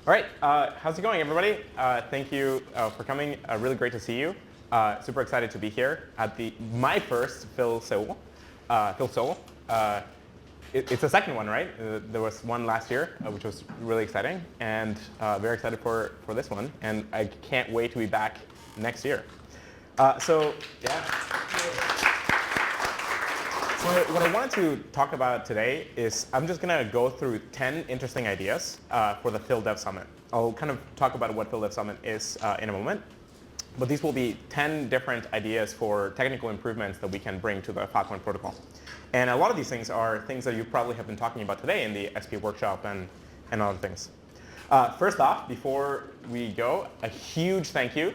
All right, how's it going, everybody? Thank you for coming. Really great to see you. Super excited to be here at my first FIL Seoul. It's the second one, right? There was one last year, which was really exciting, and very excited for this one. And I can't wait to be back next year. So what I wanted to talk about today is I'm just going to go through 10 interesting ideas for the FIL Dev Summit. I'll kind of talk about what FIL Dev Summit is in a moment. But these will be 10 different ideas for technical improvements that we can bring to the Filecoin protocol. And a lot of these things are things that you probably have been talking about today in the SP workshop and other things. First off, before we go, a huge thank you,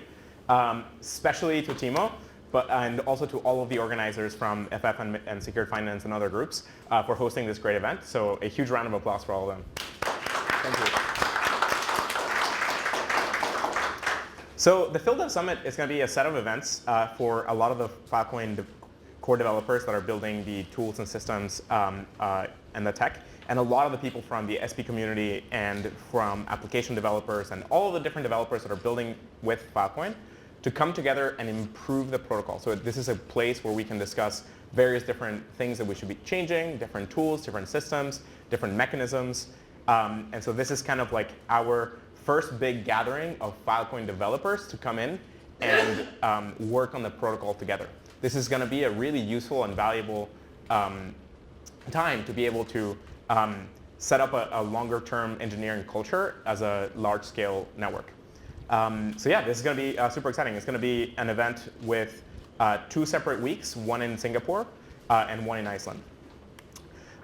especially to Timo, and also to all of the organizers from FF and Secured Finance and other groups for hosting this great event. So a huge round of applause for all of them. Thank you. So the FIL Dev Summit is going to be a set of events for a lot of the Filecoin core developers that are building the tools and systems and the tech, and a lot of the people from the SP community and from application developers and all of the different developers that are building with Filecoin to come together and improve the protocol. So this is a place where we can discuss various different things that we should be changing, different tools, different systems, different mechanisms. And so this is kind of like our first big gathering of Filecoin developers to come in and work on the protocol together. This is going to be a really useful and valuable time to be able to set up a longer-term engineering culture as a large-scale network. So yeah, this is going to be super exciting. It's going to be an event with 2 separate weeks, one in Singapore and one in Iceland.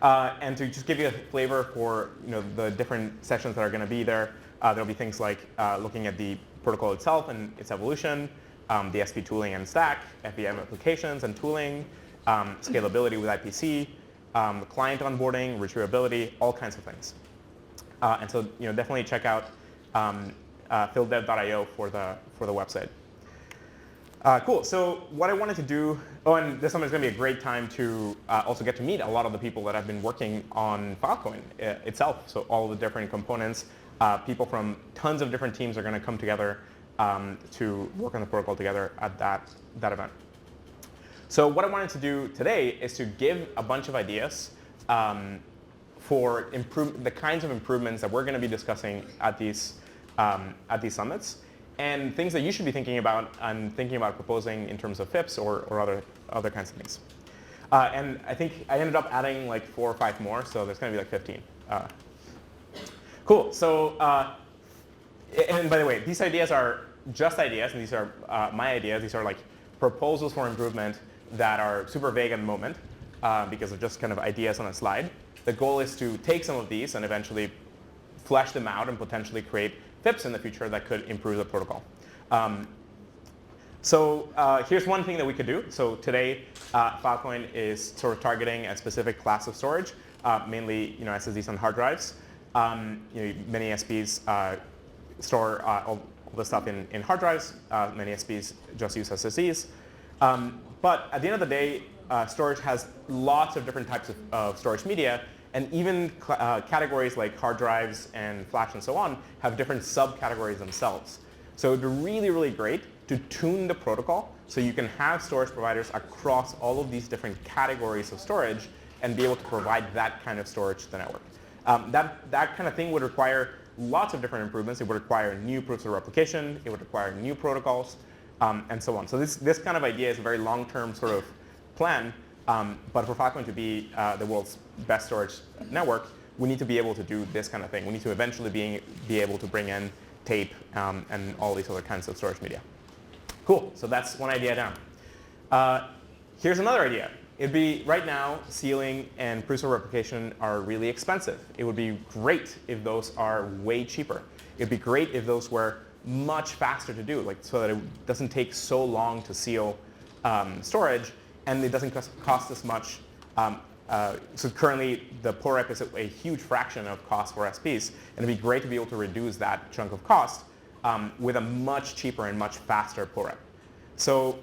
And to just give you a flavor for the different sessions that are going to be there, there'll be things like looking at the protocol itself and its evolution, the SP tooling and stack, FEM applications and tooling, scalability with IPC, client onboarding, retrievability, all kinds of things. And so definitely check out fildev.io for the website. Cool. So what I wanted to do, and this summer is going to be a great time to also get to meet a lot of the people that have been working on Filecoin itself. So all the different components, people from tons of different teams are going to come together to work on the protocol together at that event. So what I wanted to do today is to give a bunch of ideas for the kinds of improvements that we're going to be discussing at these summits, and things that you should be thinking about and thinking about proposing in terms of FIPS or other kinds of things. And I think I ended up adding like 4 or 5 more, so there's going to be like 15. Cool. So, and by the way, these ideas are just ideas, and these are my ideas. These are like proposals for improvement that are super vague at the moment because of just kind of ideas on a slide. The goal is to take some of these and eventually flesh them out and potentially create FIPS in the future that could improve the protocol. So here's one thing that we could do. So today, Filecoin is sort of targeting a specific class of storage, mainly SSDs on hard drives. Many SPs store all the stuff in hard drives. Many SPs just use SSDs. But at the end of the day, storage has lots of different types of storage media. And even categories like hard drives and flash and so on have different subcategories themselves. So it would be really, really great to tune the protocol so you can have storage providers across all of these different categories of storage and be able to provide that kind of storage to the network. That kind of thing would require lots of different improvements. It would require new proofs of replication. It would require new protocols, and so on. So this kind of idea is a very long-term sort of plan. But for Filecoin to be the world's best storage network, we need to be able to do this kind of thing. We need to eventually be able to bring in tape and all these other kinds of storage media. Cool. So that's one idea down. Here's another idea. It'd be right now, sealing and proofs of replication are really expensive. It would be great if those are way cheaper. It'd be great if those were much faster to do, so that it doesn't take so long to seal storage. And it doesn't cost as much. So currently, the POREP is a huge fraction of cost for SPs. And it'd be great to be able to reduce that chunk of cost with a much cheaper and much faster POREP. So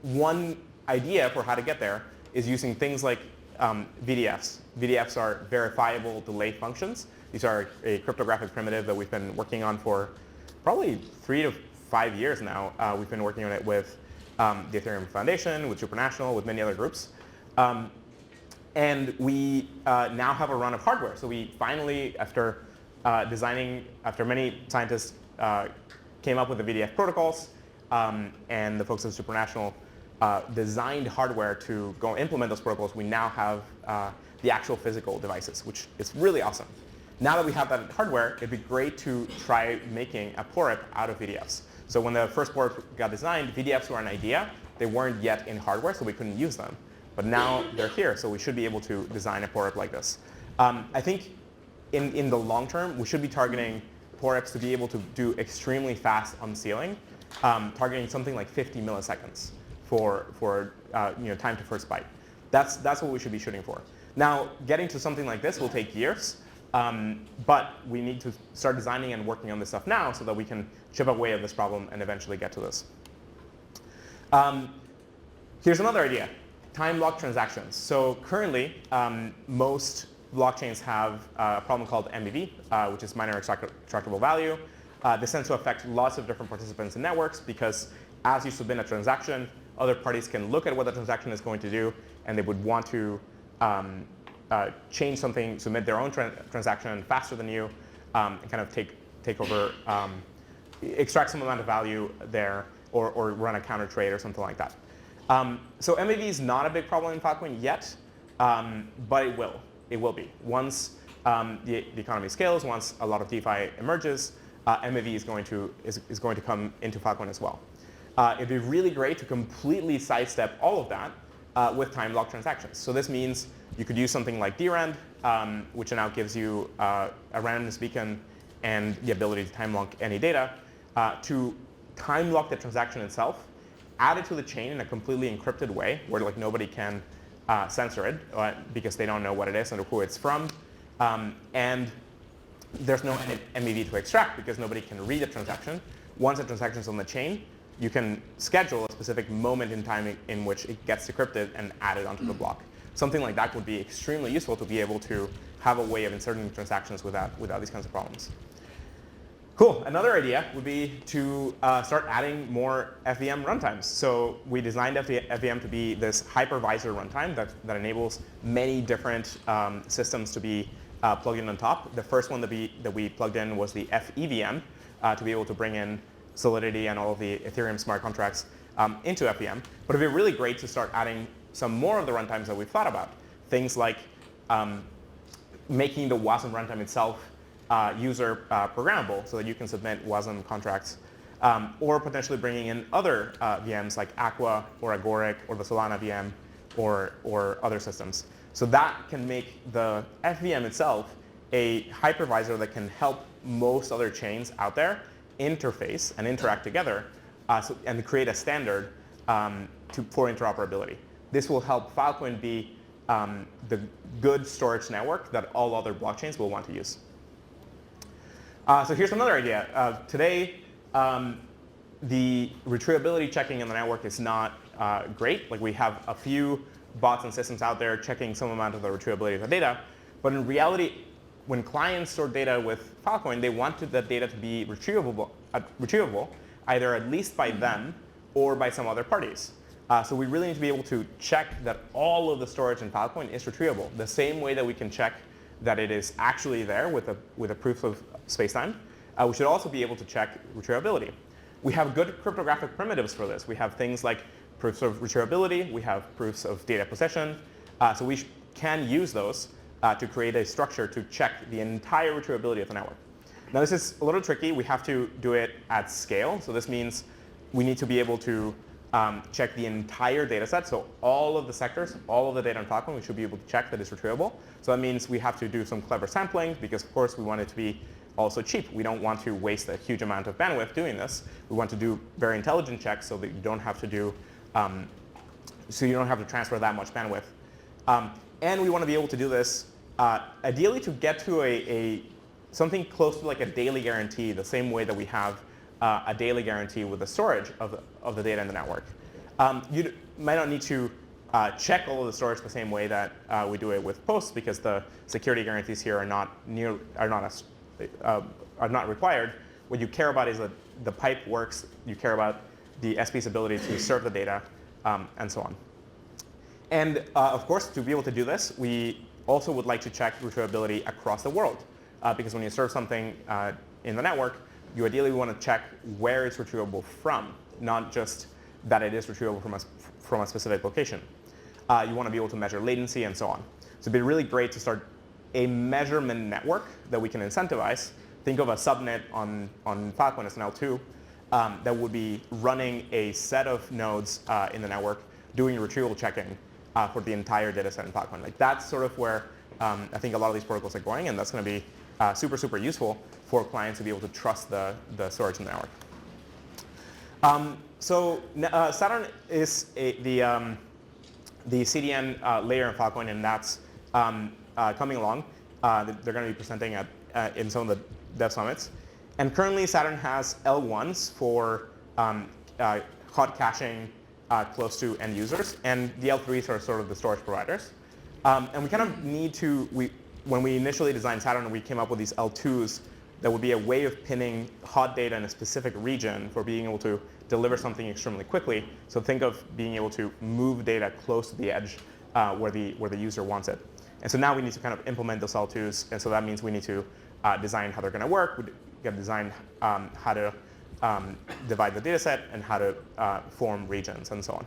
one idea for how to get there is using things like VDFs. VDFs are verifiable delay functions. These are a cryptographic primitive that we've been working on for probably 3 to 5 years now. We've been working on it with the Ethereum Foundation, with Supranational, with many other groups. And we now have a run of hardware. So we finally, after many scientists came up with the VDF protocols, and the folks at Supranational designed hardware to go implement those protocols, we now have the actual physical devices, which is really awesome. Now that we have that hardware, it'd be great to try making a PORIP out of VDFs. So when the first PORIP got designed, VDFs were an idea. They weren't yet in hardware, so we couldn't use them. But now they're here, so we should be able to design a PORIP like this. I think in the long term, we should be targeting PORIPs to be able to do extremely fast unsealing, targeting something like 50 milliseconds for time to first byte. That's what we should be shooting for. Now, getting to something like this will take years, but we need to start designing and working on this stuff now so that we can chip away at this problem and eventually get to this. Here's another idea. Time-locked transactions. So currently, most blockchains have a problem called MVV, which is minor extractable value. This tends to affect lots of different participants in networks because as you submit a transaction, other parties can look at what the transaction is going to do, and they would want to change something, submit their own transaction faster than you, and kind of take over, extract some amount of value there, or run a counter trade or something like that. So MVV is not a big problem in Filecoin yet, but it will. It will be. Once the economy scales, once a lot of DeFi emerges, MVV is going to come into Filecoin as well. It'd be really great to completely sidestep all of that with time-locked transactions. So this means you could use something like DRAND, which now gives you a randomness beacon and the ability to time-lock any data, to time-lock the transaction itself, add it to the chain in a completely encrypted way where nobody can censor it because they don't know what it is and who it's from. And there's no MVV to extract because nobody can read the transaction. Once the transaction is on the chain, you can schedule a specific moment in time in which it gets decrypted and added onto the block. Something like that would be extremely useful to be able to have a way of inserting transactions without these kinds of problems. Cool. Another idea would be to start adding more FVM runtimes. So we designed FVM to be this hypervisor runtime that enables many different systems to be plugged in on top. The first one that we plugged in was the FEVM to be able to bring in Solidity and all of the Ethereum smart contracts into FVM. But it'd be really great to start adding some more of the runtimes that we've thought about. Things like making the WASM runtime itself user programmable so that you can submit WASM contracts, or potentially bringing in other VMs like Aqua or Agoric or the Solana VM or other systems. So that can make the FVM itself a hypervisor that can help most other chains out there interface and interact together and create a standard for interoperability. This will help Filecoin be the good storage network that all other blockchains will want to use. So here's another idea. Today, the retrievability checking in the network is not great. We have a few bots and systems out there checking some amount of the retrievability of the data. But in reality, when clients store data with Filecoin, they want that data to be retrievable, either at least by them or by some other parties. So we really need to be able to check that all of the storage in Filecoin is retrievable, the same way that we can check that it is actually there with a proof of spacetime. We should also be able to check retrievability. We have good cryptographic primitives for this. We have things like proofs of retrievability. We have proofs of data possession. So we can use those to create a structure to check the entire retrievability of the network. Now this is a little tricky. We have to do it at scale. So this means we need to be able to check the entire data set. So all of the sectors, all of the data on Filecoin, we should be able to check that it's retrievable. So that means we have to do some clever sampling because, of course, we want it to be also cheap. We don't want to waste a huge amount of bandwidth doing this. We want to do very intelligent checks so that you don't have to do, so you don't have to transfer that much bandwidth. And we want to be able to do this ideally to get to something close to like a daily guarantee, the same way that we have a daily guarantee with the storage of the data in the network. You might not need to check all of the storage the same way that we do it with posts, because the security guarantees here are not required. What you care about is that the pipe works. You care about the SP's ability to serve the data, and so on. And of course, to be able to do this, we also would like to check retrievability across the world, because when you serve something in the network, you ideally want to check where it's retrievable from, not just that it is retrievable from a specific location. You want to be able to measure latency and so on. So it'd be really great to start a measurement network that we can incentivize. Think of a subnet on Filecoin as an L2 that would be running a set of nodes in the network, doing retrieval checking for the entire data set in Filecoin. Like, that's sort of where I think a lot of these protocols are going, and that's going to be super, super useful for clients to be able to trust the storage in the network. Saturn is the CDN layer in Filecoin, and that's coming along. They're going to be presenting in some of the dev summits. And currently, Saturn has L1s for hot caching close to end users, and the L3s are sort of the storage providers. And we kind of need to, when we initially designed Saturn, we came up with these L2s that would be a way of pinning hot data in a specific region for being able to deliver something extremely quickly. So think of being able to move data close to the edge where the user wants it. And so now we need to kind of implement those L2s, and so that means we need to design how they're going to work. We got to design how to divide the data set and how to form regions and so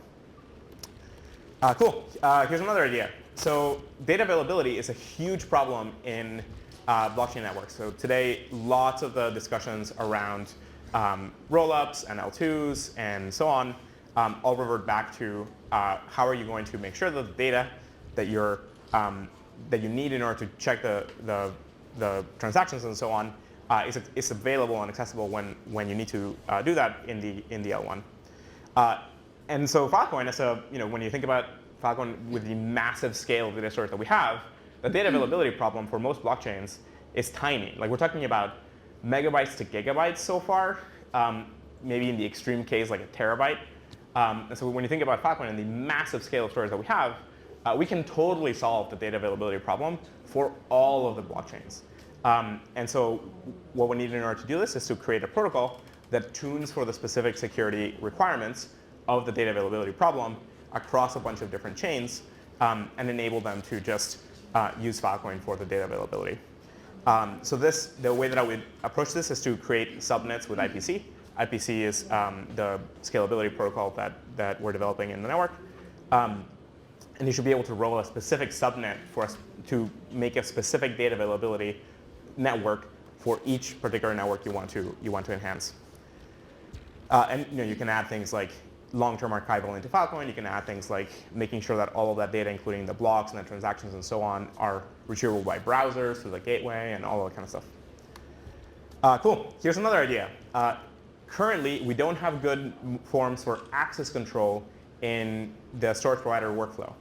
on. Cool. Here's another idea. So data availability is a huge problem in blockchain networks. So today, lots of the discussions around rollups and L2s and so on all revert back to how are you going to make sure that the data that that you need in order to check the transactions and so on is available and accessible when you need to do that in the L1. And so Filecoin, when you think about Filecoin with the massive scale of data storage that we have, the data availability problem for most blockchains is tiny. Like, we're talking about megabytes to gigabytes so far, maybe in the extreme case like a terabyte. And so when you think about Filecoin and the massive scale of storage that we have, we can totally solve the data availability problem for all of the blockchains. And so what we need in order to do this is to create a protocol that tunes for the specific security requirements of the data availability problem across a bunch of different chains, and enable them to just use Filecoin for the data availability. So the way that I would approach this is to create subnets with IPC. IPC is the scalability protocol that we're developing in the network. And you should be able to roll a specific subnet for us to make a specific data availability network for each particular network you want to enhance. And you can add things like long-term archival into Filecoin. You can add things like making sure that all of that data, including the blocks and the transactions and so on, are retrievable by browsers through the gateway and all that kind of stuff. Cool. Here's another idea. Currently, we don't have good forms for access control in the storage provider workflow.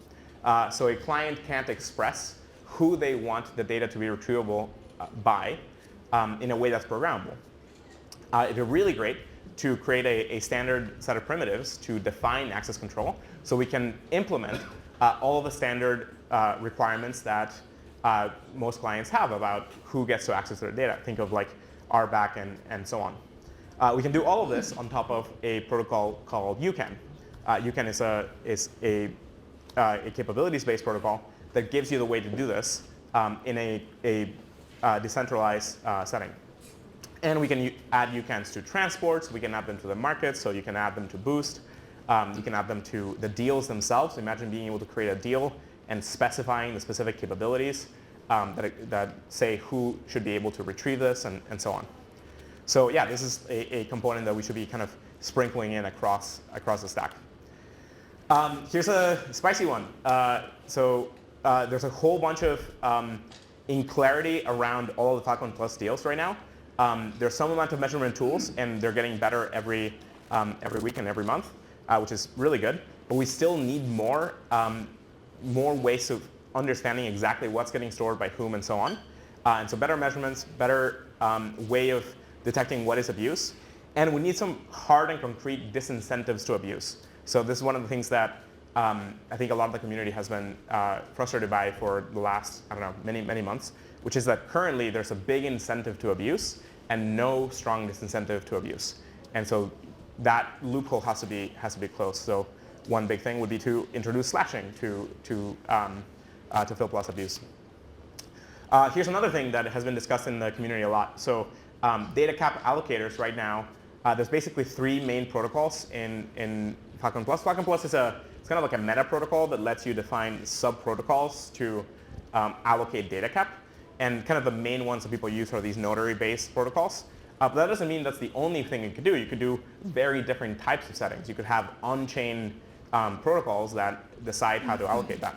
So a client can't express who they want the data to be retrievable by in a way that's programmable. It'd be really great to create a standard set of primitives to define access control, so we can implement all of the standard requirements that most clients have about who gets to access their data. Think of like RBAC and so on. We can do all of this on top of a protocol called UCAN. UCAN is a capabilities-based protocol that gives you the way to do this in a decentralized setting. And we can add UCANs to transports. We can add them to the markets, so you can add them to Boost. You can add them to the deals themselves. Imagine being able to create a deal and specifying the specific capabilities that say who should be able to retrieve this and so on. So yeah, this is a component that we should be kind of sprinkling in across the stack. Here's a spicy one. There's a whole bunch of clarity around all of the Filecoin Plus deals right now. There's some amount of measurement tools, and they're getting better every week and every month, which is really good. But we still need more ways of understanding exactly what's getting stored by whom and so on. And so better measurements, better way of detecting what is abuse. And we need some hard and concrete disincentives to abuse. So this is one of the things that I think a lot of the community has been frustrated by for the last, I don't know, many months, which is that currently there's a big incentive to abuse and no strong disincentive to abuse. And so that loophole has to be closed. So one big thing would be to introduce slashing to fill plus abuse. Here's another thing that has been discussed in the community a lot. So data cap allocators right now, there's basically three main protocols in Filecoin Plus. Filecoin Plus is it's kind of like a meta protocol that lets you define sub-protocols to allocate data cap. And kind of the main ones that people use are these notary-based protocols. But that doesn't mean that's the only thing you could do. You could do very different types of settings. You could have on-chain protocols that decide how to allocate that.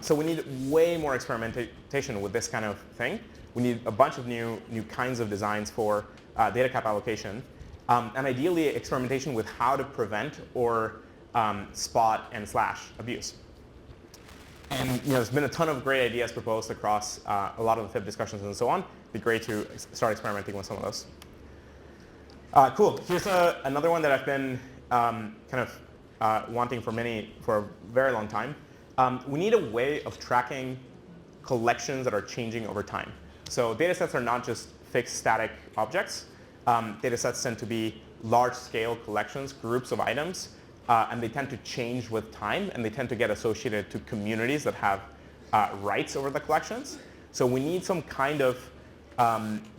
So we need way more experimentation with this kind of thing. We need a bunch of new kinds of designs for data cap allocation. And ideally, experimentation with how to prevent or spot and slash abuse. And there's been a ton of great ideas proposed across a lot of the FIB discussions and so on. It'd be great to start experimenting with some of those. Cool. Here's another one that I've been wanting for a very long time. We need a way of tracking collections that are changing over time. So data sets are not just fixed static objects. Data sets tend to be large-scale collections, groups of items, and they tend to change with time, and they tend to get associated to communities that have rights over the collections. So we need some kind of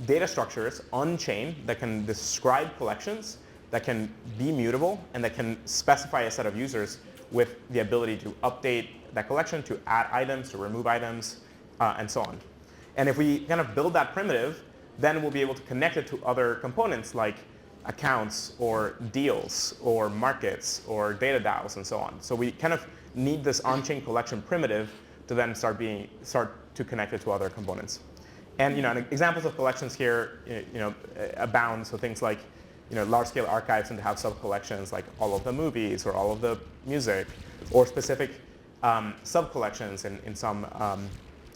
data structures on-chain that can describe collections, that can be mutable, and that can specify a set of users with the ability to update that collection, to add items, to remove items, and so on. And if we kind of build that primitive, then we'll be able to connect it to other components like accounts or deals or markets or data DAOs and so on. So we kind of need this on-chain collection primitive to then start to connect it to other components. And examples of collections here abound. So things like large-scale archives tend to have sub-collections like all of the movies or all of the music, or specific sub-collections in some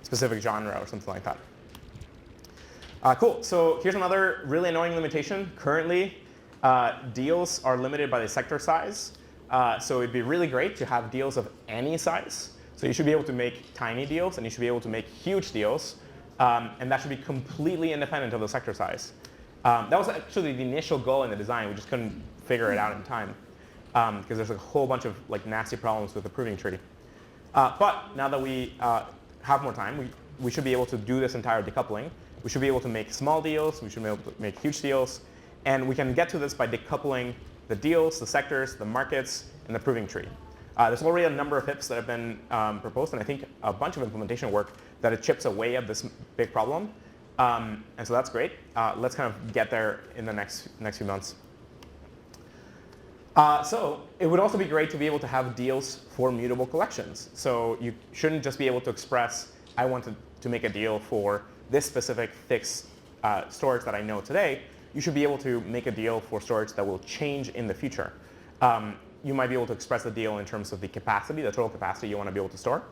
specific genre or something like that. Cool. So here's another really annoying limitation. Currently, deals are limited by the sector size. So it'd be really great to have deals of any size. So you should be able to make tiny deals, and you should be able to make huge deals. And that should be completely independent of the sector size. That was actually the initial goal in the design. We just couldn't figure it out in time because there's a whole bunch of nasty problems with the proving tree. But now that we have more time, we should be able to do this entire decoupling. We should be able to make small deals. We should be able to make huge deals. And we can get to this by decoupling the deals, the sectors, the markets, and the proving tree. There's already a number of HIPs that have been proposed, and I think a bunch of implementation work that it chips away at this big problem. And so that's great. Let's kind of get there in the next few months. So it would also be great to be able to have deals for mutable collections. So you shouldn't just be able to express, I want to make a deal for this specific fixed storage that I know today. You should be able to make a deal for storage that will change in the future. You might be able to express the deal in terms of the capacity, the total capacity you want to be able to store.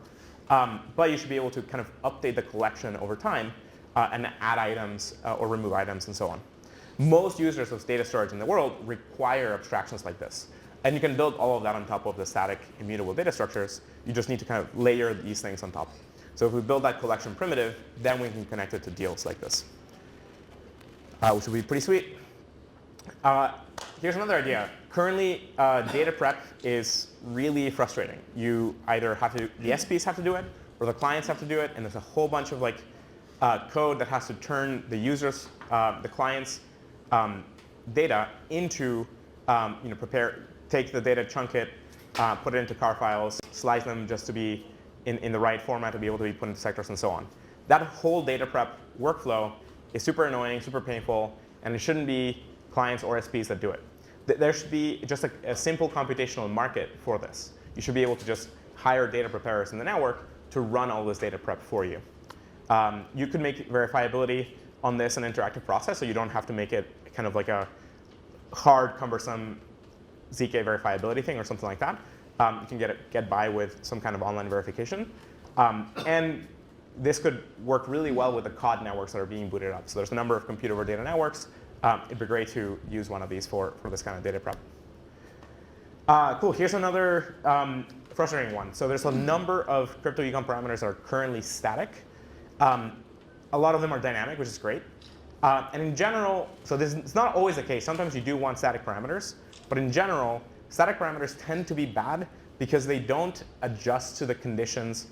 But you should be able to kind of update the collection over time and add items or remove items and so on. Most users of data storage in the world require abstractions like this. And you can build all of that on top of the static immutable data structures. You just need to kind of layer these things on top. So if we build that collection primitive, then we can connect it to deals like this, which would be pretty sweet. Here's another idea. Currently, data prep is really frustrating. You either have to, the SPs have to do it, or the clients have to do it, and there's a whole bunch of code that has to turn the users, the clients' data into, take the data, chunk it, put it into car files, slice them just to be in the right format to be able to be put into sectors and so on. That whole data prep workflow is super annoying, super painful, and it shouldn't be clients or SPs that do it. There should be just a simple computational market for this. You should be able to just hire data preparers in the network to run all this data prep for you. You could make verifiability on this an interactive process, so you don't have to make it kind of like a hard, cumbersome ZK verifiability thing or something like that. You can get by with some kind of online verification. And this could work really well with the COD networks that are being booted up. So there's a number of compute over data networks. It'd be great to use one of these for this kind of data prep. Cool. Here's another frustrating one. So there's a number of crypto econ parameters that are currently static. A lot of them are dynamic, which is great. And in general, so it's not always the case. Sometimes you do want static parameters. But in general, static parameters tend to be bad because they don't adjust to the conditions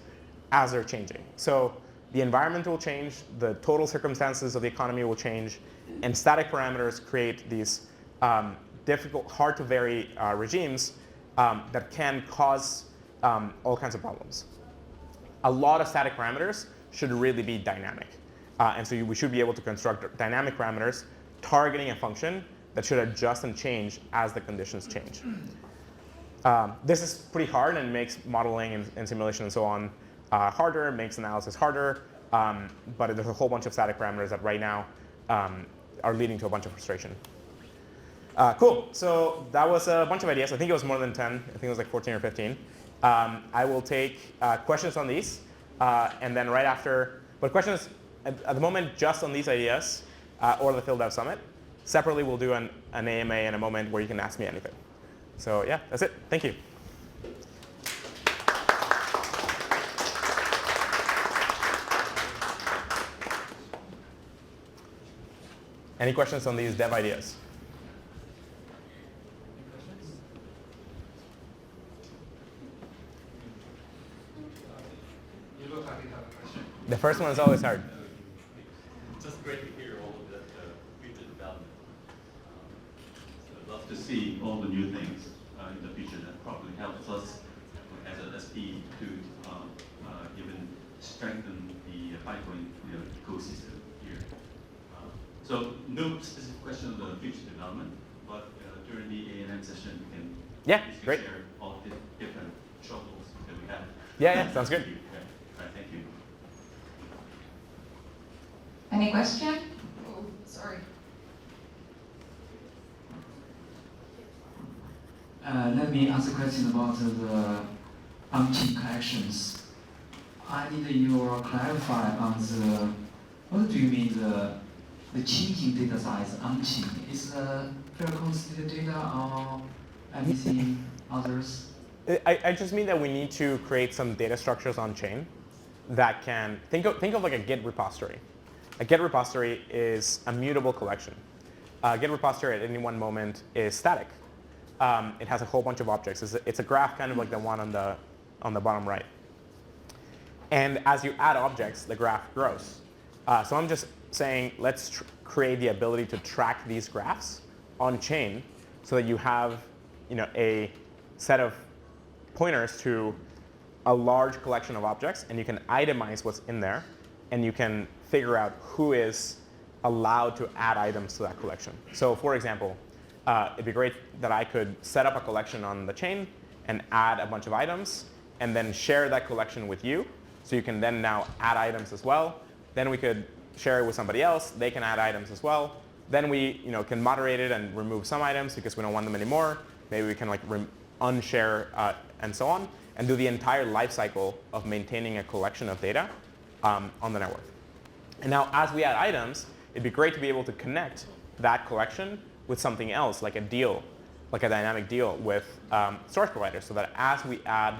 as they're changing. So the environment will change, the total circumstances of the economy will change, and static parameters create these difficult, hard to vary regimes that can cause all kinds of problems. A lot of static parameters should really be dynamic. And so we should be able to construct dynamic parameters targeting a function that should adjust and change as the conditions change. This is pretty hard and makes modeling and simulation and so on harder, makes analysis harder, but there's a whole bunch of static parameters that right now are leading to a bunch of frustration. Cool, so that was a bunch of ideas. I think it was more than 10. I think it was like 14 or 15. I will take questions on these, and then right after, but questions at the moment just on these ideas or the FIL Dev Summit. Separately, we'll do an AMA in a moment where you can ask me anything. So yeah, that's it. Thank you. Any questions on these dev ideas? You look like you have a question. The first one is always hard. Just great to hear all of that future development. So I'd love to see all the new things in the future that probably helps us as an SP to even strengthen the Filecoin ecosystem here. So no specific question on the future development, but during the A&M session, we can great. share all the different troubles that we have. Yeah, sounds good. All right, thank you. Any question? Oh, sorry. Let me ask a question about the on-chain collections. I need your clarify on the, what do you mean the changing data size on-chain? Is the Filecoin state data or anything others? I just mean that we need to create some data structures on chain that can, think of like a Git repository. A Git repository is a mutable collection. A Git repository at any one moment is static. It has a whole bunch of objects. It's a graph kind of like the one on the bottom right. And as you add objects, the graph grows. So I'm just saying, let's create the ability to track these graphs on chain so that you have a set of pointers to a large collection of objects, and you can itemize what's in there, and you can figure out who is allowed to add items to that collection. So for example, it'd be great that I could set up a collection on the chain and add a bunch of items, and then share that collection with you. So you can then now add items as well. Then we could share it with somebody else. They can add items as well. Then we can moderate it and remove some items because we don't want them anymore. Maybe we can like unshare and so on, and do the entire life cycle of maintaining a collection of data on the network. And now as we add items, it'd be great to be able to connect that collection with something else, like a deal, like a dynamic deal with storage providers, so that as we add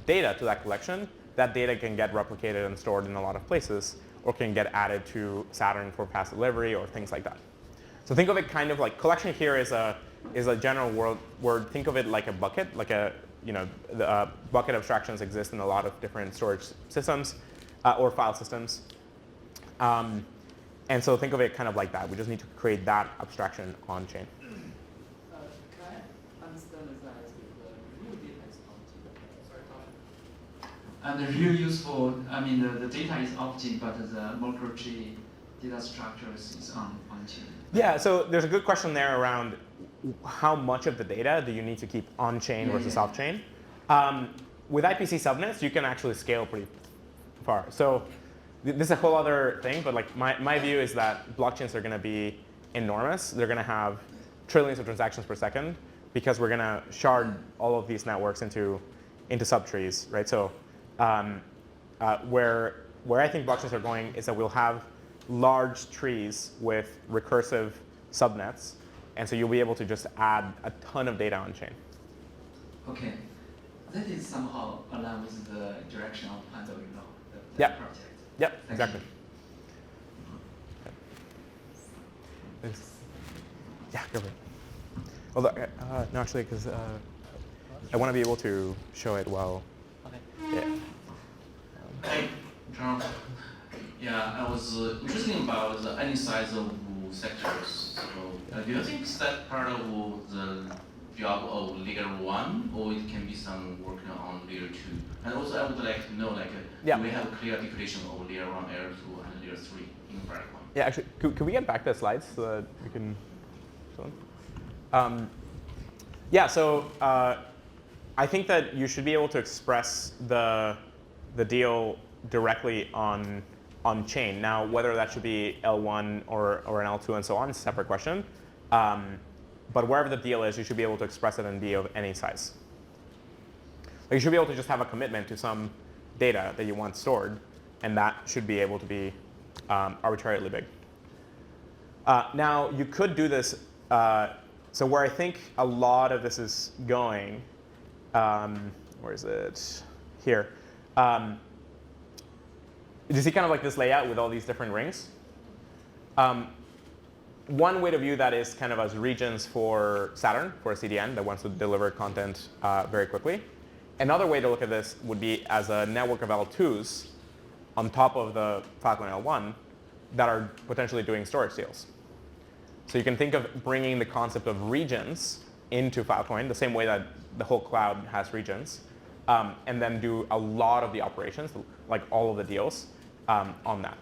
data to that collection, that data can get replicated and stored in a lot of places, or can get added to Saturn for fast delivery or things like that. So think of it kind of like, collection here is a general word. Think of it like a bucket, like the bucket abstractions exist in a lot of different storage systems or file systems. And so think of it kind of like that. We just need to create that abstraction on chain. Can I understand this as the real data is on-chain? Sorry, go ahead. And the real useful, I mean, the data is off-chain, but the multi-tree data structures is on-chain. Yeah, so there's a good question there around how much of the data do you need to keep on-chain versus off-chain. With IPC subnets, you can actually scale pretty far. So this is a whole other thing, but like my view is that blockchains are going to be enormous. They're going to have trillions of transactions per second because we're going to shard all of these networks into subtrees, right? So where I think blockchains are going is that we'll have large trees with recursive subnets, and so you'll be able to just add a ton of data on chain. Okay. that is somehow aligned with the direction of Handle, the Yep. project. Yep, Thank exactly. you. Yeah, go for it. Although, no, actually, because I want to be able to show it well. Okay. Yeah. Hey, John. Yeah, I was interested about the any size of sectors. So, do you think that part of the job of layer 1, or it can be some work on layer 2? And also, I would like to know, like, Yeah. do we have a clear definition of layer 1, layer 2, and layer 3 in Filecoin? Yeah, actually, could we get back the slides so that we can show them? Yeah, so I think that you should be able to express the deal directly on chain. Now, whether that should be L1 or an L2 and so on is a separate question. But wherever the deal is, you should be able to express it and be of any size. Like you should be able to just have a commitment to some data that you want stored, and that should be able to be arbitrarily big. Now, you could do this. So where I think a lot of this is going, where is it? Here. Do you see kind of like this layout with all these different rings? One way to view that is kind of as regions for Saturn, for a CDN that wants to deliver content very quickly. Another way to look at this would be as a network of L2s on top of the Filecoin L1 that are potentially doing storage deals. So you can think of bringing the concept of regions into Filecoin the same way that the whole cloud has regions, and then do a lot of the operations, like all of the deals, on that.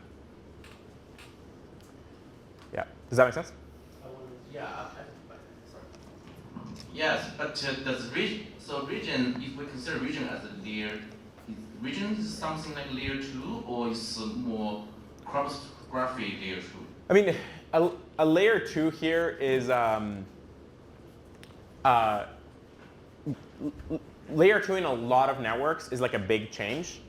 Yeah, does that make sense? Yeah, sorry. Yes, but does region, so region, if we consider region as a layer, region is something like layer 2, or is more cryptography layer 2? I mean, a layer 2 here is layer 2 in a lot of networks is like a big change.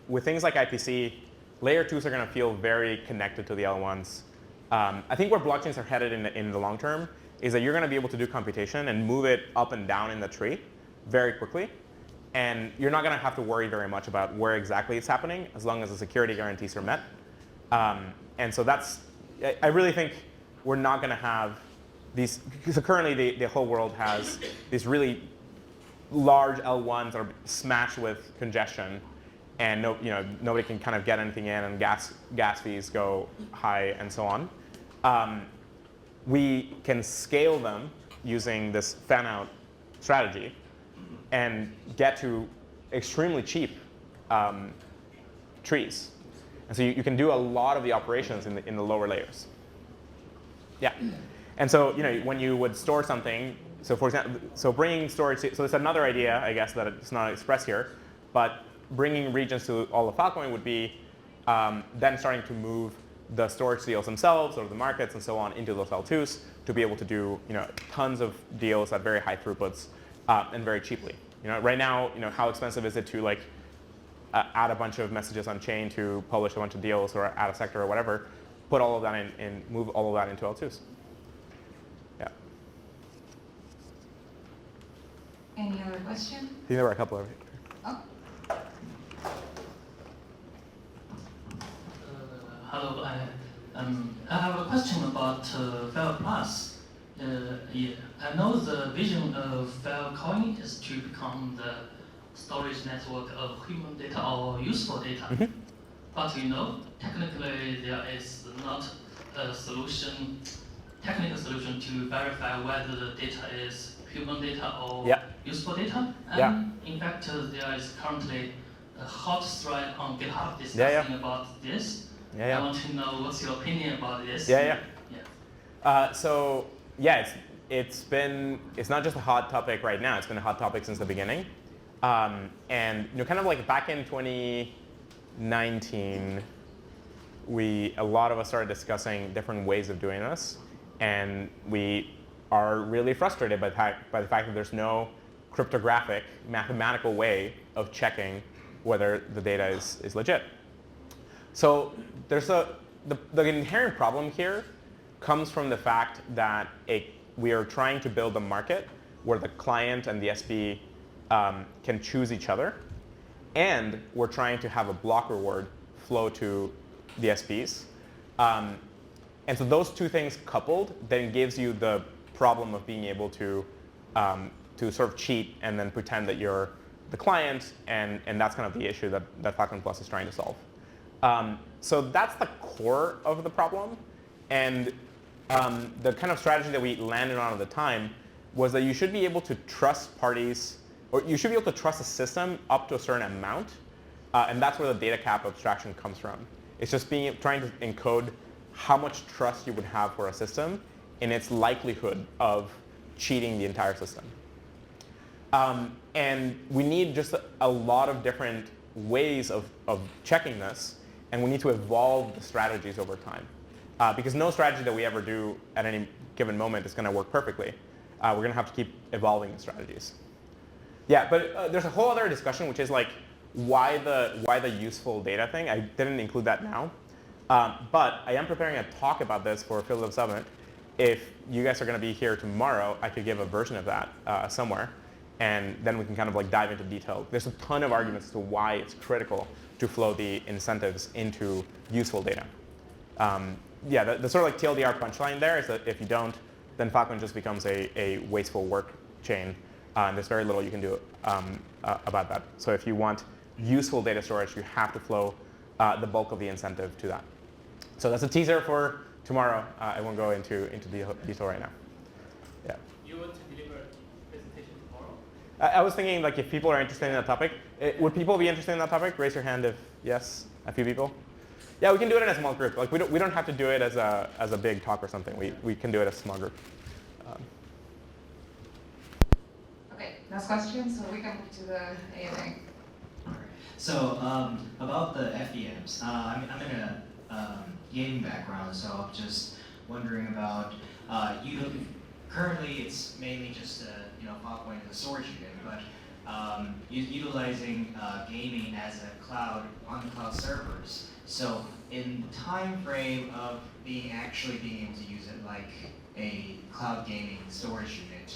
With things like IPC, layer 2s are going to feel very connected to the L1s. I think where blockchains are headed in the long term is that you're going to be able to do computation and move it up and down in the tree very quickly. And you're not going to have to worry very much about where exactly it's happening as long as the security guarantees are met. And so I really think we're not going to have these, because currently the whole world has these really large L1s that are smashed with congestion, and nobody can kind of get anything in, and gas fees go high, and so on. We can scale them using this fan-out strategy and get to extremely cheap trees. And so you can do a lot of the operations in the lower layers. Yeah. And so when you would store something, so for example, so bringing storage, so it's another idea, I guess, that it's not expressed here, but bringing regions to all of Filecoin would be then starting to move the storage deals themselves or the markets and so on into those L2s to be able to do tons of deals at very high throughputs and very cheaply. Right now, how expensive is it to like add a bunch of messages on chain to publish a bunch of deals or add a sector or whatever, put all of that in and move all of that into L2s. Yeah. Any other question? I think there were a couple of. Oh, Hello, I have a question about FIL Plus. Yeah, I know the vision of Filecoin is to become the storage network of human data or useful data. Mm-hmm. But technically there is not a technical solution to verify whether the data is human data or useful data. And in fact, there is currently a hot thread on GitHub discussing about this. I want to know what's your opinion about this. So it's not just a hot topic right now. It's been a hot topic since the beginning. And kind of like back in 2019, a lot of us started discussing different ways of doing this, and we are really frustrated by the fact that there's no cryptographic, mathematical way of checking whether the data is legit. So there's the inherent problem here comes from the fact that we are trying to build a market where the client and the SB can choose each other, and we're trying to have a block reward flow to the SPs. And so those two things coupled then gives you the problem of being able to sort of cheat and then pretend that you're the client, and that's kind of the issue that Filecoin Plus is trying to solve. So that's the core of the problem. And the kind of strategy that we landed on at the time was that you should be able to trust parties, or you should be able to trust a system up to a certain amount. And that's where the data cap abstraction comes from. It's just trying to encode how much trust you would have for a system in its likelihood of cheating the entire system. And we need just a lot of different ways of checking this, and we need to evolve the strategies over time. Because no strategy that we ever do at any given moment is going to work perfectly. We're going to have to keep evolving the strategies. Yeah, but there's a whole other discussion, which is like why the useful data thing. I didn't include that now. But I am preparing a talk about this for FIL Summit. If you guys are going to be here tomorrow, I could give a version of that somewhere. And then we can kind of like dive into detail. There's a ton of arguments as to why it's critical to flow the incentives into useful data. Yeah, the sort of like TLDR punchline there is that if you don't, then Filecoin just becomes a wasteful work chain. And there's very little you can do about that. So if you want useful data storage, you have to flow the bulk of the incentive to that. So that's a teaser for tomorrow. I won't go into detail right now. Yeah. You want to deliver a presentation tomorrow? I was thinking, like, if people are interested in that topic, would people be interested in that topic? Raise your hand if yes. A few people. Yeah, we can do it in a small group. Like, we don't have to do it as a big talk or something. We can do it as a small group. Okay, last question, so we can move to the AMA. So about the FDMs, I'm in a gaming background, so I'm just wondering about currently it's mainly just Filecoin as a storage unit, but utilizing gaming as a cloud on the cloud servers. So in the time frame of actually being able to use it like a cloud gaming storage unit,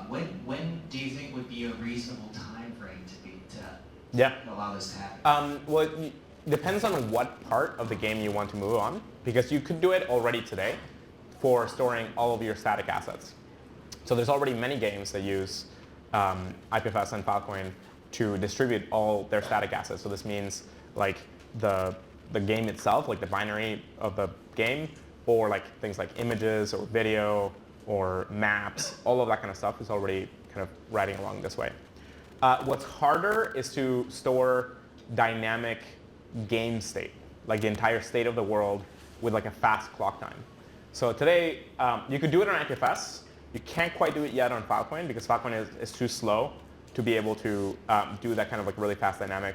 when do you think would be a reasonable time frame to allow this to happen? Well, it depends on what part of the game you want to move on, because you could do it already today for storing all of your static assets. So there's already many games that use IPFS and Filecoin to distribute all their static assets. So this means like the game itself, like the binary of the game, or like things like images or video or maps, all of that kind of stuff is already kind of riding along this way. What's harder is to store dynamic game state, like the entire state of the world with like a fast clock time. So today, you could do it on IPFS. You can't quite do it yet on Filecoin because Filecoin is too slow to be able to do that kind of like really fast dynamic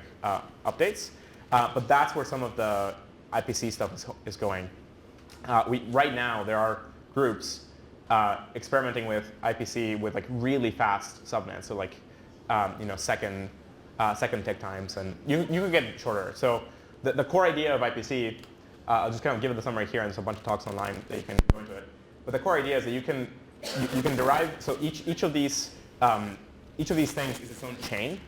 updates. But that's where some of the IPC stuff is going. Right now, there are groups experimenting with IPC with like really fast subnets, so like second tick times, and you can get shorter. So the core idea of IPC, I'll just kind of give it the summary here, and there's a bunch of talks online that you can go into it. But the core idea is that you can derive. So each of these things is its own chain.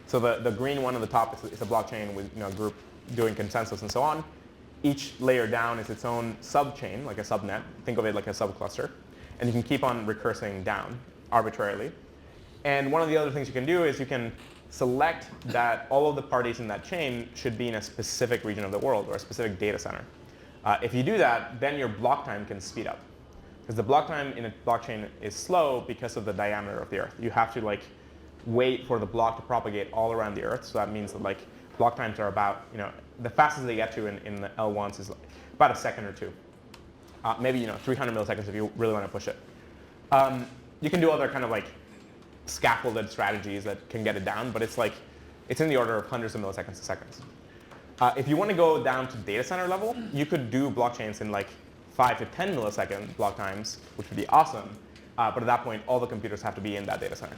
So the green one on the top is a blockchain with a group doing consensus and so on. Each layer down is its own subchain, like a subnet. Think of it like a subcluster. And you can keep on recursing down arbitrarily. And one of the other things you can do is you can select that all of the parties in that chain should be in a specific region of the world or a specific data center. If you do that, then your block time can speed up. Because the block time in a blockchain is slow because of the diameter of the Earth. You have to like wait for the block to propagate all around the Earth. So that means that like block times are about, the fastest they get to in the L1s is about a second or two. Maybe 300 milliseconds if you really want to push it. You can do other kind of like scaffolded strategies that can get it down, but it's in the order of hundreds of milliseconds to seconds. If you want to go down to data center level, you could do blockchains in like 5 to 10 millisecond block times, which would be awesome. But at that point, all the computers have to be in that data center.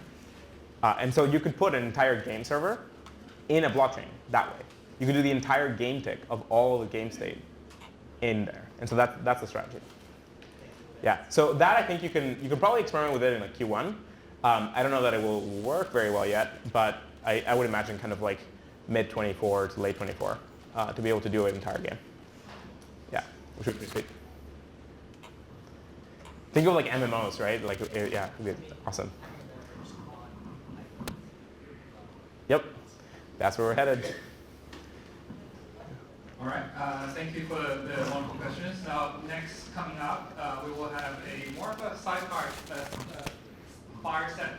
And so you could put an entire game server in a blockchain that way. You could do the entire game tick of all the game state in there. And so that's the strategy. Yeah, so that I think you can probably experiment with it in like Q1. I don't know that it will work very well yet, but I would imagine kind of like mid 24 to late 24 to be able to do an entire game. Yeah, which would be sweet. Think of like MMOs, right? Like, yeah, it would be awesome. Yep, that's where we're headed. All right, thank you for the wonderful questions. Now, next coming up, we will have a more of a sidecar fireside